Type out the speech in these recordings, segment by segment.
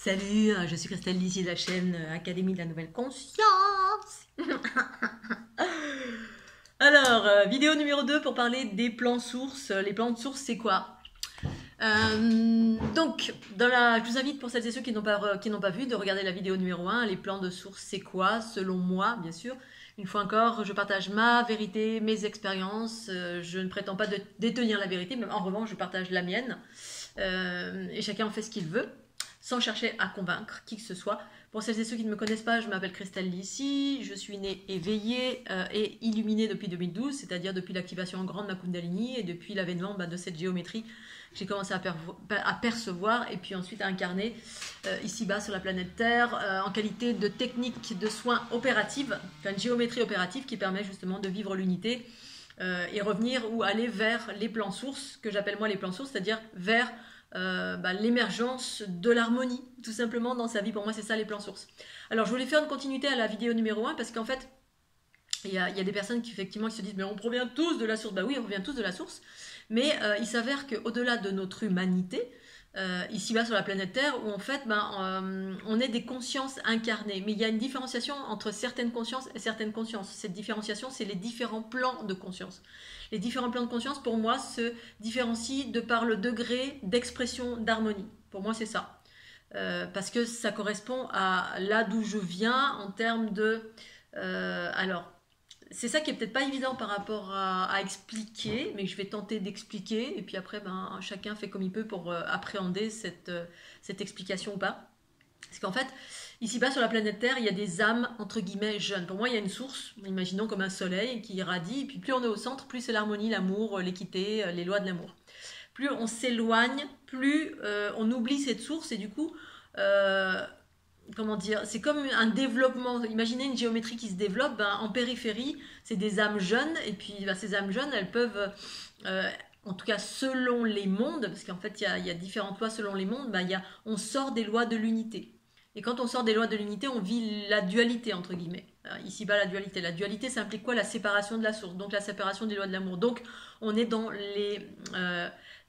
Salut, je suis Christelle Lisier de la chaîne Académie de la Nouvelle Conscience. Alors, vidéo numéro 2 pour parler des plans sources. Les plans de source, c'est quoi? Donc, je vous invite pour celles et ceux qui n'ont pas vu de regarder la vidéo numéro 1. Les plans de source, c'est quoi? Selon moi, bien sûr. Une fois encore, je partage ma vérité, mes expériences. Je ne prétends pas détenir la vérité, mais en revanche, je partage la mienne. Et chacun en fait ce qu'il veut, sans chercher à convaincre qui que ce soit. Pour celles et ceux qui ne me connaissent pas, je m'appelle Christelle Lisier, je suis née éveillée et illuminée depuis 2012, c'est-à-dire depuis l'activation grande de ma Kundalini et depuis l'avènement de cette géométrie. J'ai commencé à percevoir et puis ensuite à incarner ici-bas sur la planète Terre en qualité de technique de soins opérative, enfin une géométrie opérative qui permet justement de vivre l'unité et revenir ou aller vers les plans sources, que j'appelle moi les plans sources, c'est-à-dire vers l'émergence de l'harmonie, tout simplement dans sa vie. Pour moi, c'est ça les plans sources. Alors, je voulais faire une continuité à la vidéo numéro 1 parce qu'en fait, il y a des personnes qui effectivement qui se disent mais on provient tous de la source. Bah oui, on provient tous de la source, mais il s'avère qu'au-delà de notre humanité, ici-bas sur la planète Terre, où en fait on est des consciences incarnées, mais il y a une différenciation entre certaines consciences et certaines consciences. Cette différenciation, c'est les différents plans de conscience. Les différents plans de conscience, pour moi, se différencient de par le degré d'expression d'harmonie. Pour moi, c'est ça. Parce que ça correspond à là d'où je viens en termes de... alors, c'est ça qui est peut-être pas évident par rapport à expliquer, mais je vais tenter d'expliquer, et puis après, chacun fait comme il peut pour appréhender cette explication ou pas. Parce qu'en fait, ici-bas sur la planète Terre, il y a des âmes, entre guillemets, jeunes. Pour moi, il y a une source, imaginons comme un soleil qui irradie, et puis plus on est au centre, plus c'est l'harmonie, l'amour, l'équité, les lois de l'amour. Plus on s'éloigne, plus on oublie cette source, et du coup... comment dire, c'est comme un développement. Imaginez une géométrie qui se développe, en périphérie, c'est des âmes jeunes, et puis ces âmes jeunes, elles peuvent, en tout cas selon les mondes, parce qu'en fait il y a différentes lois selon les mondes, on sort des lois de l'unité. Et quand on sort des lois de l'unité, on vit la dualité, entre guillemets. Ici-bas, la dualité. La dualité, ça implique quoi? La séparation de la source, donc la séparation des lois de l'amour. Donc, on est dans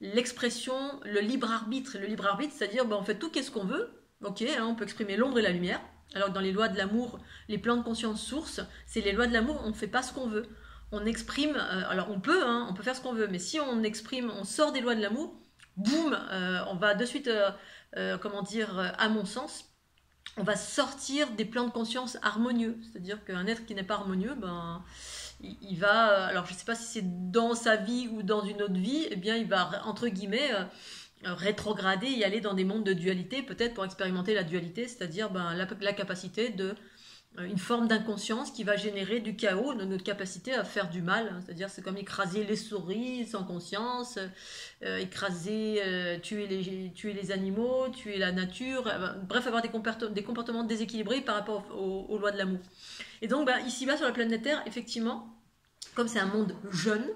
l'expression, le libre arbitre. Le libre arbitre, c'est-à-dire, on fait tout qu'est-ce qu'on veut. Ok, on peut exprimer l'ombre et la lumière. Alors que dans les lois de l'amour, les plans de conscience source, c'est les lois de l'amour, on ne fait pas ce qu'on veut. On exprime, alors on peut faire ce qu'on veut, mais si on exprime, on sort des lois de l'amour, boum, on va de suite, comment dire, à mon sens, on va sortir des plans de conscience harmonieux. C'est-à-dire qu'un être qui n'est pas harmonieux, il va, alors je ne sais pas si c'est dans sa vie ou dans une autre vie, eh bien il va, entre guillemets, rétrograder et aller dans des mondes de dualité, peut-être pour expérimenter la dualité, c'est-à-dire la capacité de une forme d'inconscience qui va générer du chaos, de notre capacité à faire du mal. C'est-à-dire c'est comme écraser les souris sans conscience, tuer les animaux, tuer la nature, bref, avoir des comportements déséquilibrés par rapport aux lois de l'amour. Et donc ici-bas sur la planète Terre, effectivement, comme c'est un monde jeune,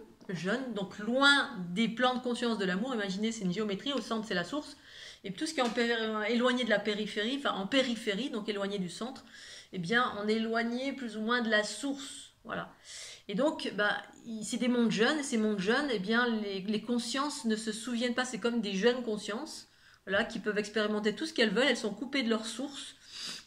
donc loin des plans de conscience de l'amour, imaginez c'est une géométrie, au centre c'est la source, et tout ce qui est éloigné de la périphérie, enfin en périphérie, donc éloigné du centre, eh bien on est éloigné plus ou moins de la source, voilà. Et donc c'est des mondes jeunes, et ces mondes jeunes, eh bien les consciences ne se souviennent pas, c'est comme des jeunes consciences, voilà, qui peuvent expérimenter tout ce qu'elles veulent, elles sont coupées de leur source,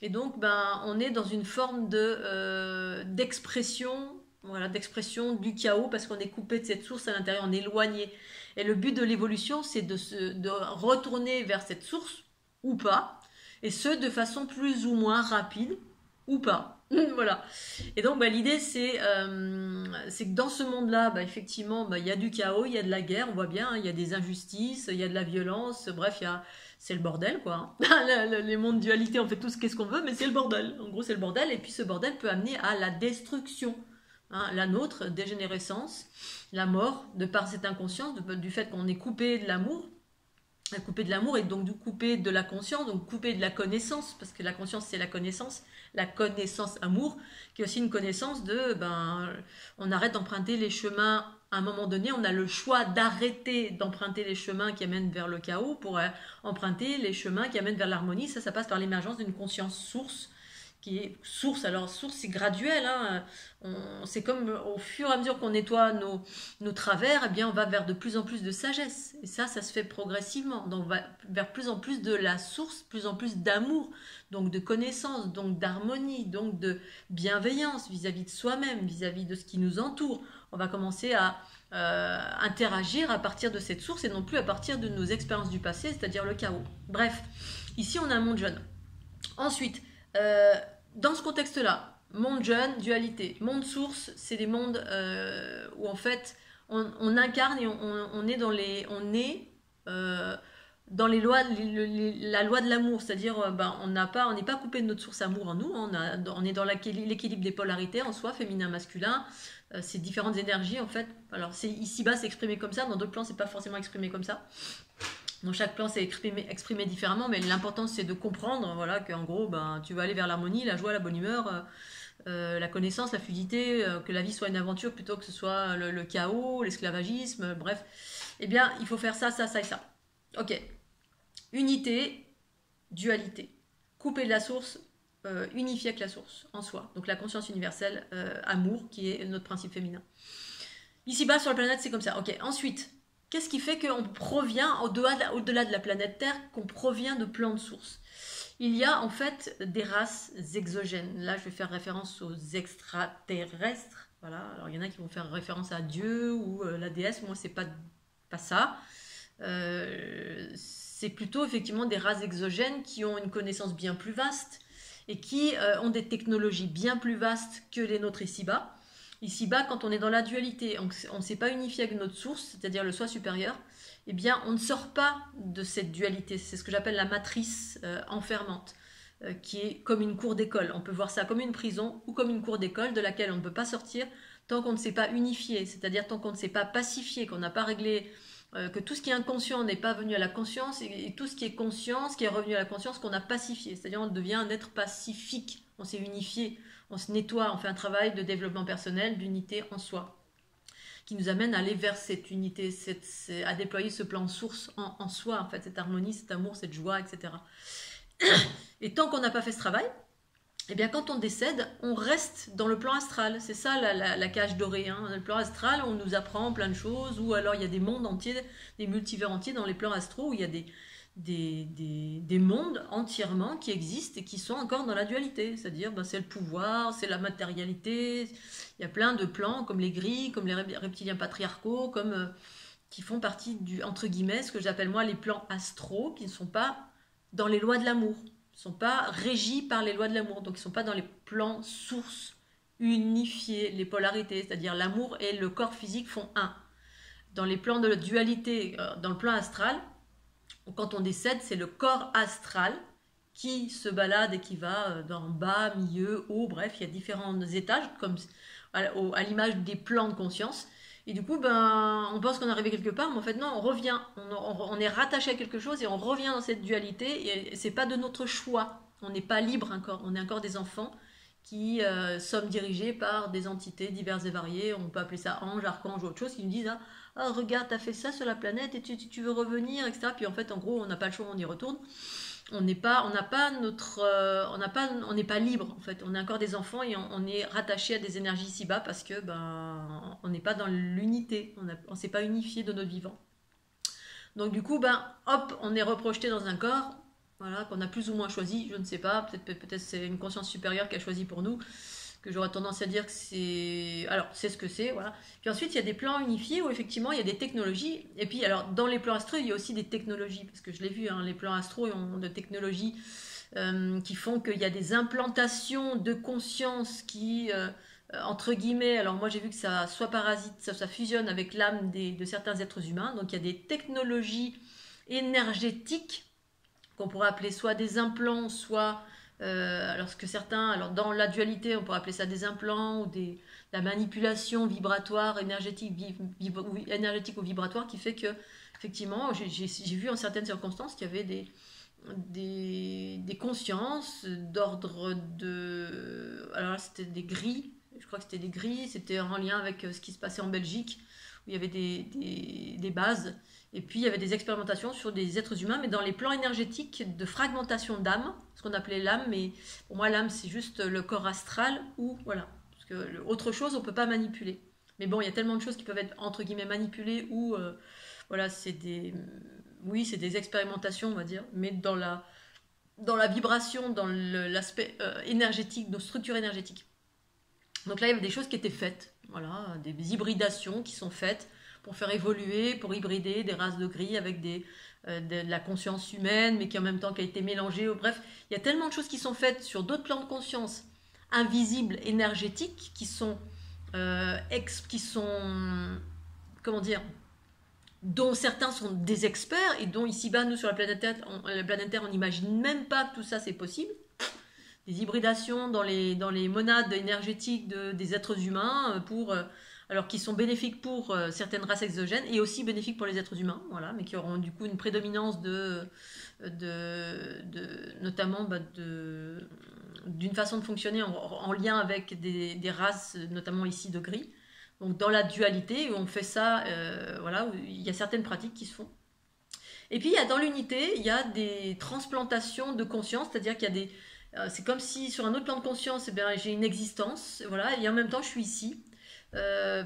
et donc on est dans une forme d'expression, voilà, d'expression du chaos parce qu'on est coupé de cette source à l'intérieur, on est éloigné. Et le but de l'évolution, c'est de retourner vers cette source ou pas, et ce de façon plus ou moins rapide ou pas. Voilà. Et donc l'idée c'est que dans ce monde-là, effectivement, il y a du chaos, il y a de la guerre, on voit bien, il y a des injustices, il y a de la violence, bref, c'est le bordel quoi. Les mondes dualité, on fait tout qu'est-ce qu'on veut, mais c'est le bordel. En gros, c'est le bordel, et puis ce bordel peut amener à la destruction. La nôtre, dégénérescence, la mort, de par cette inconscience, du fait qu'on est coupé de l'amour, et donc du coupé de la conscience, donc coupé de la connaissance, parce que la conscience c'est la connaissance amour, qui est aussi une connaissance de, on arrête d'emprunter les chemins, à un moment donné, on a le choix d'arrêter d'emprunter les chemins qui amènent vers le chaos pour emprunter les chemins qui amènent vers l'harmonie, ça passe par l'émergence d'une conscience source, qui est source. Alors, source, c'est graduel, hein. C'est comme au fur et à mesure qu'on nettoie nos travers, eh bien, on va vers de plus en plus de sagesse. Et ça se fait progressivement. Donc, on va vers plus en plus de la source, plus en plus d'amour, donc de connaissance, donc d'harmonie, donc de bienveillance vis-à-vis de soi-même, vis-à-vis de ce qui nous entoure. On va commencer à interagir à partir de cette source et non plus à partir de nos expériences du passé, c'est-à-dire le chaos. Bref, ici, on a un monde jeune. Ensuite, dans ce contexte-là, monde jeune, dualité. Monde source, c'est des mondes où en fait on incarne et on est dans les, dans les lois, la loi de l'amour, c'est-à-dire on n'est pas coupé de notre source amour en nous, on est dans l'équilibre des polarités en soi, féminin, masculin, ces différentes énergies en fait. Alors ici-bas c'est exprimé comme ça, dans d'autres plans c'est pas forcément exprimé comme ça. Dans chaque plan, c'est exprimé différemment, mais l'important c'est de comprendre, voilà, qu'en gros, tu vas aller vers l'harmonie, la joie, la bonne humeur, la connaissance, la fluidité, que la vie soit une aventure plutôt que ce soit le chaos, l'esclavagisme, bref. Eh bien, il faut faire ça, ça, ça et ça. Ok. Unité, dualité. Couper de la source, unifier avec la source en soi. Donc la conscience universelle, amour, qui est notre principe féminin. Ici-bas, sur la planète, c'est comme ça. Ok. Ensuite. Qu'est-ce qui fait qu'on provient, au-delà de la planète Terre, qu'on provient de plans de source? Il y a en fait des races exogènes. Là, je vais faire référence aux extraterrestres. Voilà. Alors, il y en a qui vont faire référence à Dieu ou la déesse. Moi, c'est pas ça. C'est plutôt effectivement des races exogènes qui ont une connaissance bien plus vaste et qui ont des technologies bien plus vastes que les nôtres ici-bas. Ici-bas, quand on est dans la dualité, on ne s'est pas unifié avec notre source, c'est-à-dire le soi supérieur, eh bien, on ne sort pas de cette dualité. C'est ce que j'appelle la matrice enfermante, qui est comme une cour d'école. On peut voir ça comme une prison ou comme une cour d'école de laquelle on ne peut pas sortir tant qu'on ne s'est pas unifié, c'est-à-dire tant qu'on ne s'est pas pacifié, qu'on n'a pas réglé, que tout ce qui est inconscient n'est pas venu à la conscience et tout ce qui est conscience, qui est revenu à la conscience, qu'on a pacifié. C'est-à-dire on devient un être pacifique, on s'est unifié. On se nettoie, on fait un travail de développement personnel, d'unité en soi, qui nous amène à aller vers cette unité, à déployer ce plan source en soi, en fait, cette harmonie, cet amour, cette joie, etc. Et tant qu'on n'a pas fait ce travail, eh bien, quand on décède, on reste dans le plan astral. C'est ça la cage dorée. Hein. Le plan astral, on nous apprend plein de choses, ou alors il y a des mondes entiers, des multivers entiers dans les plans astraux, où il y a des mondes entièrement qui existent et qui sont encore dans la dualité, c'est-à-dire c'est le pouvoir, c'est la matérialité, il y a plein de plans comme les grilles, comme les reptiliens patriarcaux, comme qui font partie du, entre guillemets, ce que j'appelle moi les plans astraux, qui ne sont pas dans les lois de l'amour, ne sont pas régis par les lois de l'amour, donc ils ne sont pas dans les plans sources unifiés, les polarités, c'est-à-dire l'amour et le corps physique font un. Dans les plans de la dualité, dans le plan astral, quand on décède, c'est le corps astral qui se balade et qui va d'en bas, milieu, haut, bref, il y a différents étages, comme à l'image des plans de conscience. Et du coup, on pense qu'on est arrivé quelque part, mais en fait, non, on revient. On est rattaché à quelque chose et on revient dans cette dualité. Et c'est pas de notre choix. On n'est pas libre encore. On est encore des enfants qui sommes dirigés par des entités diverses et variées. On peut appeler ça ange, archange ou autre chose, qui nous disent ah, regarde, t'as fait ça sur la planète et tu veux revenir, etc. Puis en fait, en gros, on n'a pas le choix, on y retourne. On n'est pas libre en fait. On est encore des enfants et on est rattaché à des énergies ici-bas parce que on n'est pas dans l'unité. On s'est pas unifié de notre vivant. Donc du coup, hop, on est reprojeté dans un corps, voilà, qu'on a plus ou moins choisi. Je ne sais pas. Peut-être c'est une conscience supérieure qui a choisi pour nous. Que j'aurais tendance à dire que c'est... Alors, c'est ce que c'est, voilà. Puis ensuite, il y a des plans unifiés où, effectivement, il y a des technologies. Et puis, alors, dans les plans astraux, il y a aussi des technologies. Parce que je l'ai vu, hein, les plans astraux ont de technologies qui font qu'il y a des implantations de conscience qui, entre guillemets... Alors, moi, j'ai vu que ça soit parasite, ça fusionne avec l'âme de certains êtres humains. Donc, il y a des technologies énergétiques qu'on pourrait appeler soit des implants, soit... alors que certains, alors dans la dualité, on pourrait appeler ça des implants ou la manipulation vibratoire, énergétique ou vibratoire, qui fait que, effectivement, j'ai vu en certaines circonstances qu'il y avait des consciences d'ordre de... Alors là, c'était des grilles, je crois que c'était des grilles, c'était en lien avec ce qui se passait en Belgique, où il y avait des bases. Et puis, il y avait des expérimentations sur des êtres humains, mais dans les plans énergétiques de fragmentation d'âme, ce qu'on appelait l'âme, mais pour moi l'âme c'est juste le corps astral ou voilà, parce que autre chose on peut pas manipuler. Mais bon, il y a tellement de choses qui peuvent être entre guillemets manipulées ou voilà, oui, c'est des expérimentations on va dire, mais dans la vibration, dans l'aspect énergétique, nos structures énergétiques. Donc là, il y avait des choses qui étaient faites, voilà, des hybridations qui sont faites pour faire évoluer, pour hybrider des races de gris avec de la conscience humaine, mais qui en même temps qui a été mélangée. Bref, il y a tellement de choses qui sont faites sur d'autres plans de conscience invisibles, énergétiques, qui sont comment dire, dont certains sont des experts et dont ici-bas, nous, sur la planète Terre, on n'imagine même pas que tout ça c'est possible. Des hybridations dans les monades énergétiques des êtres humains, alors qui sont bénéfiques pour certaines races exogènes et aussi bénéfiques pour les êtres humains, voilà, mais qui auront du coup une prédominance notamment d'une façon de fonctionner en lien avec des races, notamment ici de gris. Donc dans la dualité, où on fait ça, voilà, où il y a certaines pratiques qui se font. Et puis dans l'unité, il y a des transplantations de conscience, c'est-à-dire qu'il y a c'est comme si sur un autre plan de conscience, eh bien, j'ai une existence, voilà, et en même temps je suis ici,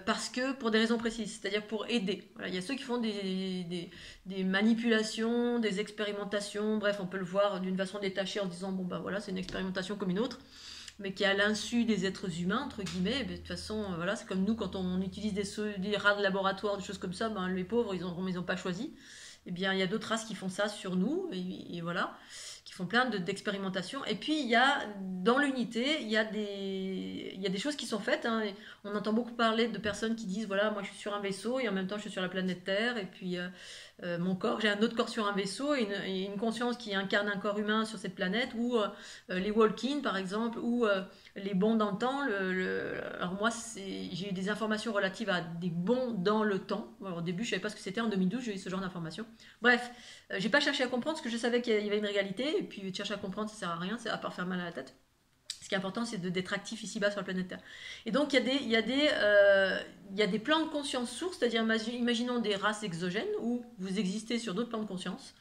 parce que pour des raisons précises, c'est-à-dire pour aider. Voilà, il y a ceux qui font des manipulations, des expérimentations, bref, on peut le voir d'une façon détachée en disant, bon ben voilà, c'est une expérimentation comme une autre, mais qui est à l'insu des êtres humains, entre guillemets. De toute façon, voilà, c'est comme nous, quand on utilise des rats de laboratoire, des choses comme ça, ben, les pauvres, ils n'ont pas choisi. Eh bien, il y a d'autres races qui font ça sur nous, et voilà, qui font plein d'expérimentations. Et puis, dans l'unité, il y a des choses qui sont faites. Hein. On entend beaucoup parler de personnes qui disent, voilà, moi je suis sur un vaisseau, et en même temps je suis sur la planète Terre, et puis mon corps, j'ai un autre corps sur un vaisseau, et une conscience qui incarne un corps humain sur cette planète, ou les walk-in par exemple, ou les bonds dans le temps. Alors moi, j'ai eu des informations relatives à des bonds dans le temps. Alors, au début, je ne savais pas ce que c'était. En 2012, j'ai eu ce genre d'informations. Bref, j'ai pas cherché à comprendre, parce que je savais qu'il y avait une réalité, et puis chercher à comprendre, ça sert à rien, c'est à part faire mal à la tête. Ce qui est important, c'est d'être actif ici-bas sur la planète Terre. Et donc, il y a des plans de conscience sources, c'est-à-dire, imaginons des races exogènes, où vous existez sur d'autres plans de conscience,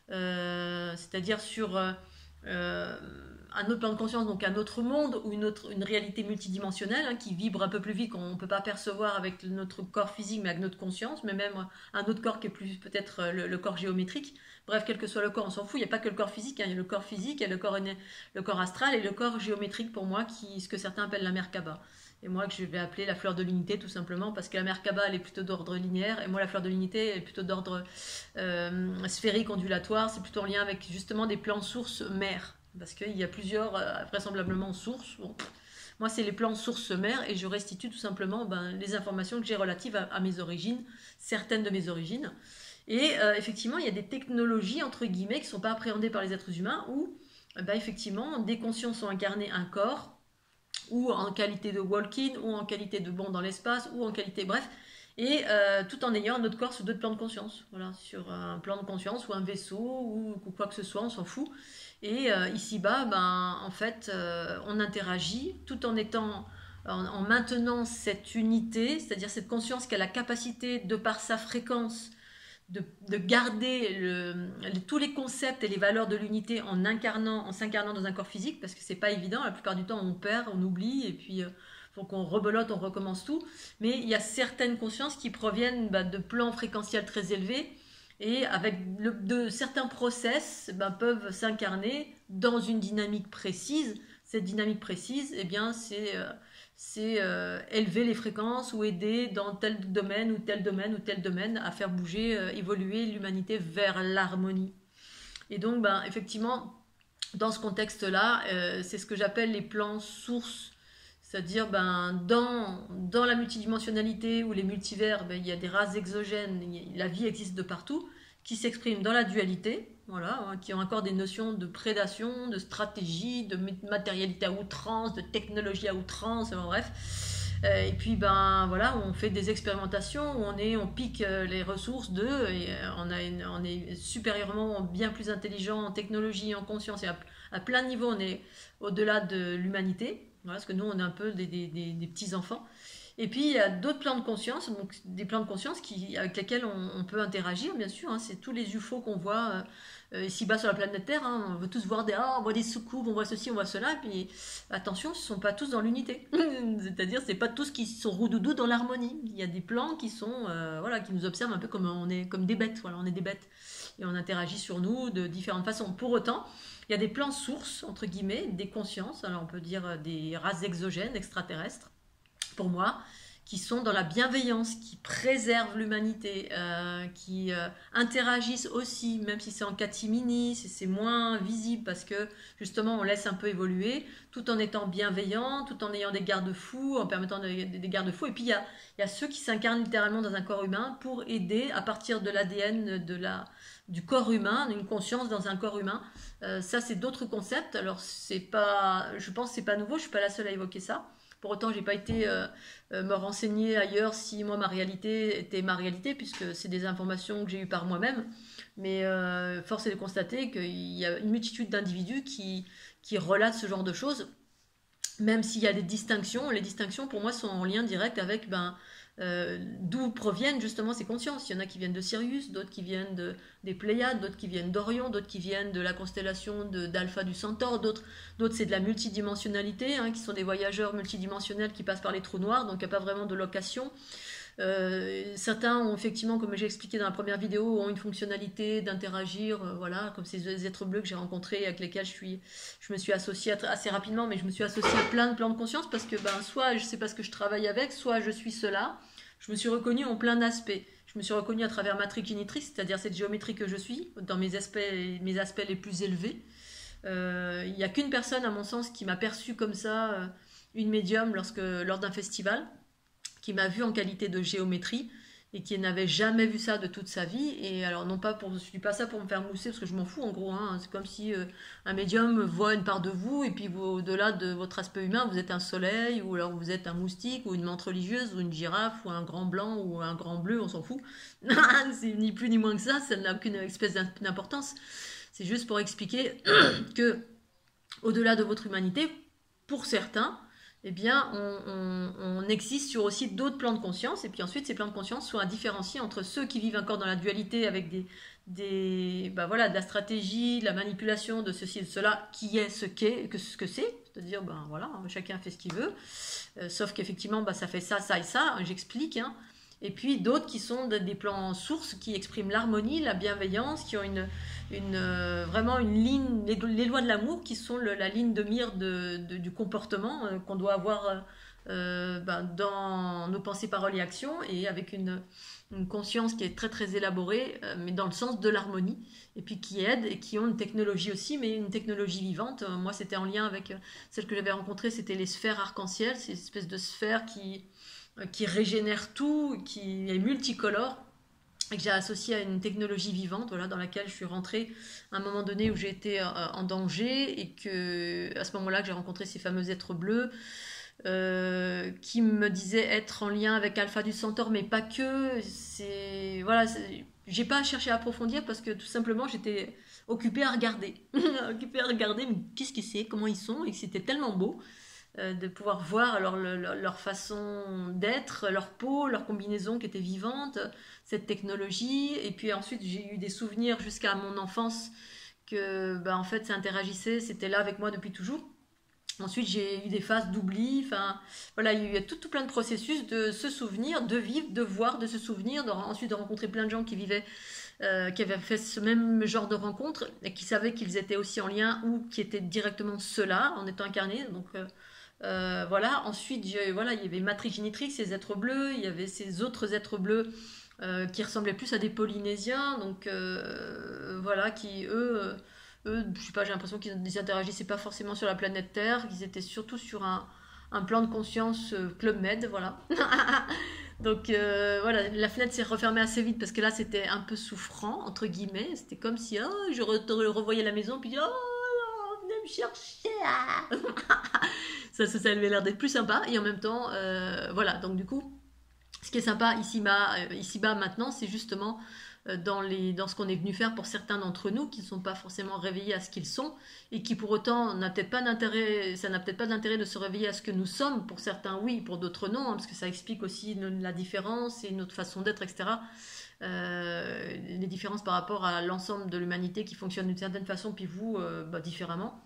c'est-à-dire sur un autre plan de conscience, donc un autre monde, ou une réalité multidimensionnelle, hein, qui vibre un peu plus vite, qu'on ne peut pas percevoir avec notre corps physique, mais avec notre conscience, mais même un autre corps qui est plus peut-être le corps géométrique. Bref, quel que soit le corps, on s'en fout, il n'y a pas que le corps physique, hein, il y a le corps physique, il y a le corps astral et le corps géométrique pour moi, ce que certains appellent la Merkaba. Et moi, que je vais appeler la fleur de l'unité, tout simplement, parce que la Merkaba, elle est plutôt d'ordre linéaire, et moi, la fleur de l'unité, elle est plutôt d'ordre sphérique, ondulatoire, c'est plutôt en lien avec justement des plans sources mères, parce qu'il y a plusieurs, vraisemblablement, sources. Bon. Moi, c'est les plans sources-mères, et je restitue tout simplement les informations que j'ai relatives à mes origines, certaines de mes origines. Et effectivement, il y a des technologies, entre guillemets, qui ne sont pas appréhendées par les êtres humains, où, effectivement, des consciences ont incarné un corps, ou en qualité de walk-in, ou en qualité de bond dans l'espace, ou en qualité, bref, et tout en ayant un autre corps sur d'autres plans de conscience, voilà, sur un plan de conscience, ou un vaisseau, ou quoi que ce soit, on s'en fout. Et ici-bas, en fait, on interagit, tout en maintenant cette unité, c'est-à-dire cette conscience qui a la capacité, de par sa fréquence, de garder tous les concepts et les valeurs de l'unité en s'incarnant dans un corps physique, parce que c'est pas évident, la plupart du temps on perd, on oublie, et puis faut qu'on rebelote, on recommence tout, mais il y a certaines consciences qui proviennent de plans fréquentiels très élevés, et avec certains process peuvent s'incarner dans une dynamique précise. Cette dynamique précise, eh bien, c'est élever les fréquences ou aider dans tel domaine ou tel domaine ou tel domaine à faire bouger, évoluer l'humanité vers l'harmonie. Et donc, effectivement, dans ce contexte-là, c'est ce que j'appelle les plans sources. C'est-à-dire, dans la multidimensionnalité ou les multivers, il y a des races exogènes, la vie existe de partout, qui s'expriment dans la dualité, voilà, hein, qui ont encore des notions de prédation, de stratégie, de matérialité à outrance, de technologie à outrance, bref. Et puis, voilà, on fait des expérimentations où on pique les ressources d'eux, et on est supérieurement bien plus intelligent en technologie, en conscience, et à plein de niveaux, on est au-delà de l'humanité. Voilà, parce que nous, on est un peu des petits-enfants. Et puis il y a d'autres plans de conscience, donc des plans de conscience avec lesquels on peut interagir, bien sûr. Hein, c'est tous les UFO qu'on voit ici-bas sur la planète Terre. Hein, on veut tous voir on voit des soucoupes, on voit ceci, on voit cela. Et puis attention, ce ne sont pas tous dans l'unité. C'est-à-dire, c'est pas tous qui sont roudoudous dans l'harmonie. Il y a des plans qui sont, voilà, qui nous observent un peu comme des bêtes. Voilà, on est des bêtes et on interagit sur nous de différentes façons. Pour autant, il y a des plans sources entre guillemets, des consciences. Alors on peut dire des races exogènes, extraterrestres, pour moi, qui sont dans la bienveillance, qui préservent l'humanité, qui interagissent aussi, même si c'est en catimini, c'est moins visible parce que justement on laisse un peu évoluer, tout en étant bienveillant, tout en ayant des garde-fous, en permettant des garde-fous. Et puis il y a ceux qui s'incarnent littéralement dans un corps humain pour aider à partir de l'ADN du corps humain, d'une conscience dans un corps humain. Ça c'est d'autres concepts. Alors je pense que c'est pas nouveau, je suis pas la seule à évoquer ça. Pour autant, j'ai pas été me renseigner ailleurs si moi ma réalité était ma réalité, puisque c'est des informations que j'ai eues par moi-même. Mais force est de constater qu'il y a une multitude d'individus qui relatent ce genre de choses, même s'il y a des distinctions. Les distinctions, pour moi, sont en lien direct avec d'où proviennent justement ces consciences. Il y en a qui viennent de Sirius, d'autres qui viennent des Pléiades, d'autres qui viennent d'Orion, d'autres qui viennent de la constellation d'Alpha du Centaure, d'autres c'est de la multidimensionnalité, hein, qui sont des voyageurs multidimensionnels qui passent par les trous noirs, donc il n'y a pas vraiment de location. Certains ont effectivement, comme j'ai expliqué dans la première vidéo, ont une fonctionnalité d'interagir, voilà, comme ces êtres bleus que j'ai rencontrés, avec lesquels je me suis associée assez rapidement, mais je me suis associée à plein de plans de conscience parce que soit je sais pas ce que je travaille avec, soit je suis cela. Je me suis reconnue en plein aspect. Je me suis reconnue à travers Matrix Génitrix, c'est-à-dire cette géométrie que je suis, dans mes aspects les plus élevés. Il n'y a qu'une personne, à mon sens, qui m'a perçue comme ça, une médium, lors d'un festival, qui m'a vue en qualité de géométrie et qui n'avait jamais vu ça de toute sa vie. Et alors, je dis pas ça pour me faire mousser, parce que je m'en fous en gros. Hein. C'est comme si un médium voit une part de vous, et puis au-delà de votre aspect humain, vous êtes un soleil, ou alors vous êtes un moustique, ou une menthe religieuse, ou une girafe, ou un grand blanc, ou un grand bleu, on s'en fout. C'est ni plus ni moins que ça n'a aucune espèce d'importance. C'est juste pour expliquer que, au-delà de votre humanité, pour certains, eh bien, on existe sur aussi d'autres plans de conscience, et puis ensuite, ces plans de conscience sont à différencier entre ceux qui vivent encore dans la dualité avec de la stratégie, de la manipulation, de ceci et de cela, qui est ce que c'est, c'est-à-dire, voilà, chacun fait ce qu'il veut, sauf qu'effectivement, ça fait ça, ça et ça, j'explique, hein. Et puis d'autres qui sont des plans sources qui expriment l'harmonie, la bienveillance, qui ont vraiment une ligne, les lois de l'amour qui sont la ligne de mire du comportement qu'on doit avoir dans nos pensées, paroles et actions, et avec une conscience qui est très très élaborée, mais dans le sens de l'harmonie, et puis qui aide et qui ont une technologie aussi, mais une technologie vivante. Moi c'était en lien avec celle que j'avais rencontrée, c'était les sphères arc-en-ciel, ces espèces de sphères qui régénère tout, qui est multicolore, et que j'ai associé à une technologie vivante, voilà, dans laquelle je suis rentrée à un moment donné où j'ai été en danger, et que à ce moment-là que j'ai rencontré ces fameux êtres bleus qui me disaient être en lien avec Alpha du Centaure, mais pas que. J'ai pas cherché à approfondir parce que tout simplement j'étais occupée à regarder, mais qu'est-ce que c'est, comment ils sont, et que c'était tellement beau. De pouvoir voir leur façon d'être, leur peau, leur combinaison qui était vivante, cette technologie. Et puis ensuite, j'ai eu des souvenirs jusqu'à mon enfance que, en fait, ça interagissait, c'était là avec moi depuis toujours. Ensuite, j'ai eu des phases d'oubli. Enfin, voilà, il y a tout plein de processus de se souvenir, de vivre, de voir, de se souvenir, ensuite de rencontrer plein de gens qui vivaient, qui avaient fait ce même genre de rencontres et qui savaient qu'ils étaient aussi en lien ou qui étaient directement ceux-là en étant incarnés. Donc, voilà. Ensuite, il y avait Matrix Génitrix, ces êtres bleus, il y avait ces autres êtres bleus qui ressemblaient plus à des Polynésiens, donc voilà, qui eux, je sais pas, j'ai l'impression qu'ils interagissaient pas forcément sur la planète Terre, qu'ils étaient surtout sur un plan de conscience Club Med, voilà. Donc voilà, la fenêtre s'est refermée assez vite parce que là c'était un peu souffrant, entre guillemets, c'était comme si je revoyais la maison, puis venez me chercher. Ça avait l'air d'être plus sympa, et en même temps, voilà, donc du coup, ce qui est sympa ici-bas maintenant, c'est justement dans ce qu'on est venu faire pour certains d'entre nous qui ne sont pas forcément réveillés à ce qu'ils sont et qui pour autant n'a peut-être pas d'intérêt, ça n'a peut-être pas d'intérêt de se réveiller à ce que nous sommes. Pour certains oui, pour d'autres non, hein, parce que ça explique aussi la différence et notre façon d'être, etc. Les différences par rapport à l'ensemble de l'humanité qui fonctionne d'une certaine façon, puis vous, différemment.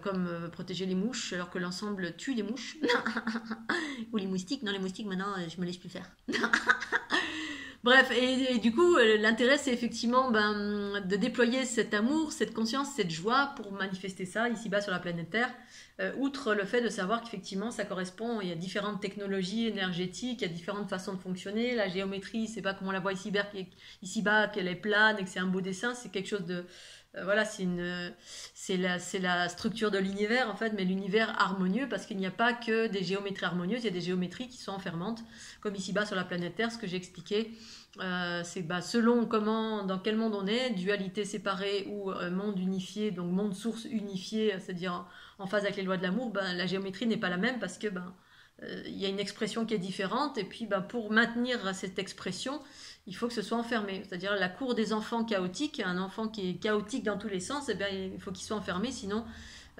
Comme protéger les mouches alors que l'ensemble tue les mouches. Ou les moustiques. Non, les moustiques, maintenant, je me laisse plus faire. Bref, et du coup, l'intérêt, c'est effectivement de déployer cet amour, cette conscience, cette joie pour manifester ça ici-bas sur la planète Terre. Outre le fait de savoir qu'effectivement, ça correspond, il y a différentes technologies énergétiques, il y a différentes façons de fonctionner. La géométrie, c'est pas comme on la voit ici-bas, qu'elle est plane et que c'est un beau dessin, c'est quelque chose de... voilà, c'est la structure de l'univers en fait, mais l'univers harmonieux parce qu'il n'y a pas que des géométries harmonieuses, il y a des géométries qui sont enfermantes, comme ici-bas sur la planète Terre, ce que j'ai expliqué. C'est selon dans quel monde on est, dualité séparée ou monde unifié, donc monde source unifié, c'est-à-dire en phase avec les lois de l'amour, la géométrie n'est pas la même parce que y a une expression qui est différente et puis pour maintenir cette expression, il faut que ce soit enfermé. C'est-à-dire la cour des enfants chaotiques, un enfant qui est chaotique dans tous les sens, il faut qu'il soit enfermé, sinon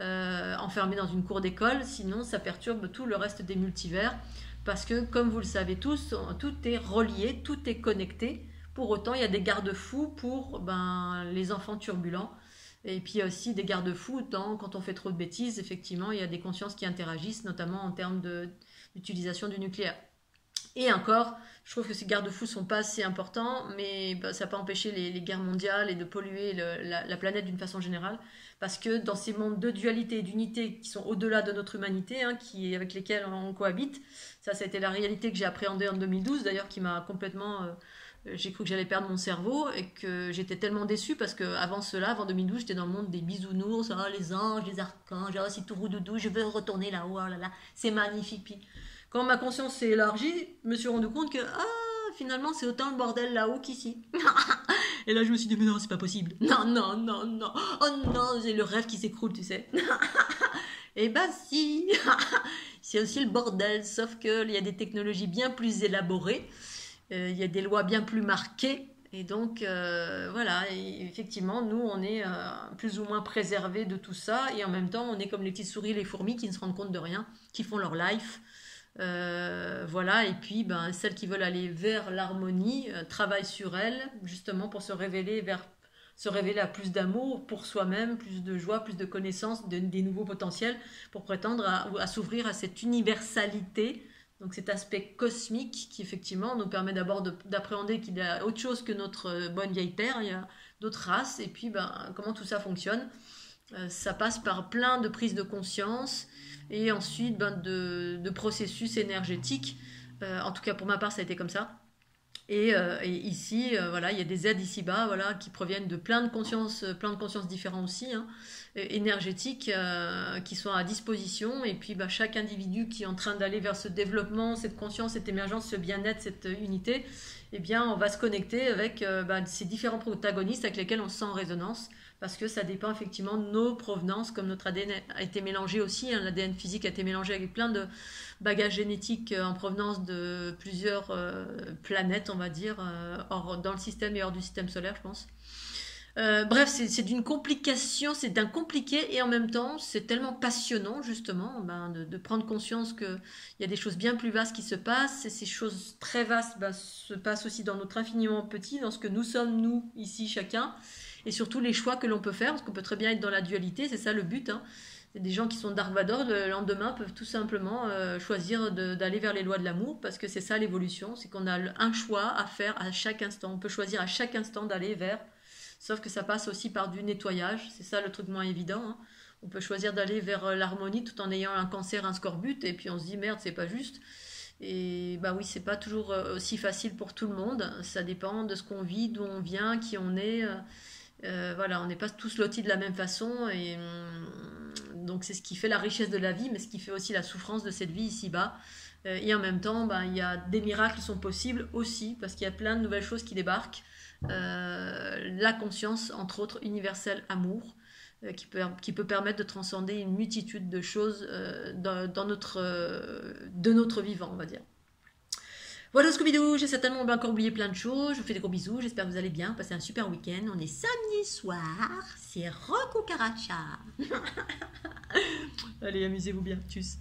enfermé dans une cour d'école, sinon ça perturbe tout le reste des multivers. Parce que, comme vous le savez tous, tout est relié, tout est connecté. Pour autant, il y a des garde-fous pour les enfants turbulents. Et puis il y a aussi des garde-fous quand on fait trop de bêtises. Effectivement, il y a des consciences qui interagissent, notamment en termes d'utilisation du nucléaire. Et encore, je trouve que ces garde-fous ne sont pas assez importants, mais ça n'a pas empêché les guerres mondiales et de polluer la planète d'une façon générale. Parce que dans ces mondes de dualité et d'unité qui sont au-delà de notre humanité, avec lesquels on cohabite, ça a été la réalité que j'ai appréhendée en 2012, d'ailleurs, qui m'a complètement... j'ai cru que j'allais perdre mon cerveau et que j'étais tellement déçue parce qu'avant cela, avant 2012, j'étais dans le monde des bisounours, les anges, les archanges, c'est tout roudoudou, je veux retourner là-haut, oh là là, c'est magnifique. Puis, quand ma conscience s'est élargie, je me suis rendu compte que finalement c'est autant le bordel là-haut qu'ici. Et là je me suis dit mais non c'est pas possible. Non, non, non, non. Oh non, j'ai le rêve qui s'écroule, tu sais. Et si. C'est aussi le bordel, sauf qu'il y a des technologies bien plus élaborées, il y a des lois bien plus marquées. Et donc voilà, et effectivement nous on est plus ou moins préservés de tout ça et en même temps on est comme les petites souris, les fourmis qui ne se rendent compte de rien, qui font leur life. Voilà, et puis celles qui veulent aller vers l'harmonie travaillent sur elles justement pour se révéler à plus d'amour pour soi-même, plus de joie, plus de connaissances, des nouveaux potentiels pour prétendre à s'ouvrir à cette universalité, donc cet aspect cosmique qui effectivement nous permet d'abord d'appréhender qu'il y a autre chose que notre bonne vieille Terre, il y a d'autres races, et puis comment tout ça fonctionne. Ça passe par plein de prises de conscience et ensuite de processus énergétiques. En tout cas, pour ma part, ça a été comme ça. Et ici, voilà, il y a des aides ici-bas, voilà, qui proviennent de plein de consciences différentes aussi, énergétiques, qui sont à disposition. Et puis, chaque individu qui est en train d'aller vers ce développement, cette conscience, cette émergence, ce bien-être, cette unité, eh bien, on va se connecter avec ces différents protagonistes avec lesquels on se sent en résonance. Parce que ça dépend effectivement de nos provenances, comme notre ADN a été mélangé aussi, l'ADN physique a été mélangé avec plein de bagages génétiques en provenance de plusieurs planètes, on va dire, dans le système et hors du système solaire, je pense. Bref, c'est d'une complication, c'est d'un compliqué et en même temps, c'est tellement passionnant justement de prendre conscience qu'il y a des choses bien plus vastes qui se passent et ces choses très vastes se passent aussi dans notre infiniment petit, dans ce que nous sommes, nous, ici, chacun. Et surtout les choix que l'on peut faire, parce qu'on peut très bien être dans la dualité, c'est ça le but. C'est des gens qui sont Dark Vador, le lendemain peuvent tout simplement choisir d'aller vers les lois de l'amour, parce que c'est ça l'évolution, c'est qu'on a un choix à faire à chaque instant. On peut choisir à chaque instant d'aller vers, sauf que ça passe aussi par du nettoyage, c'est ça le truc moins évident. On peut choisir d'aller vers l'harmonie tout en ayant un cancer, un scorbut, et puis on se dit merde, c'est pas juste. Et oui, c'est pas toujours aussi facile pour tout le monde, ça dépend de ce qu'on vit, d'où on vient, qui on est... voilà, on n'est pas tous lotis de la même façon et donc c'est ce qui fait la richesse de la vie mais ce qui fait aussi la souffrance de cette vie ici-bas et en même temps il y a des miracles qui sont possibles aussi parce qu'il y a plein de nouvelles choses qui débarquent, la conscience entre autres universel amour qui peut permettre de transcender une multitude de choses de notre vivant, on va dire. Voilà Scooby-Doo, j'ai certainement encore oublié plein de choses. Je vous fais des gros bisous, j'espère que vous allez bien. Passez un super week-end. On est samedi soir, c'est Rocco Caracha. Allez, amusez-vous bien. Tchuss.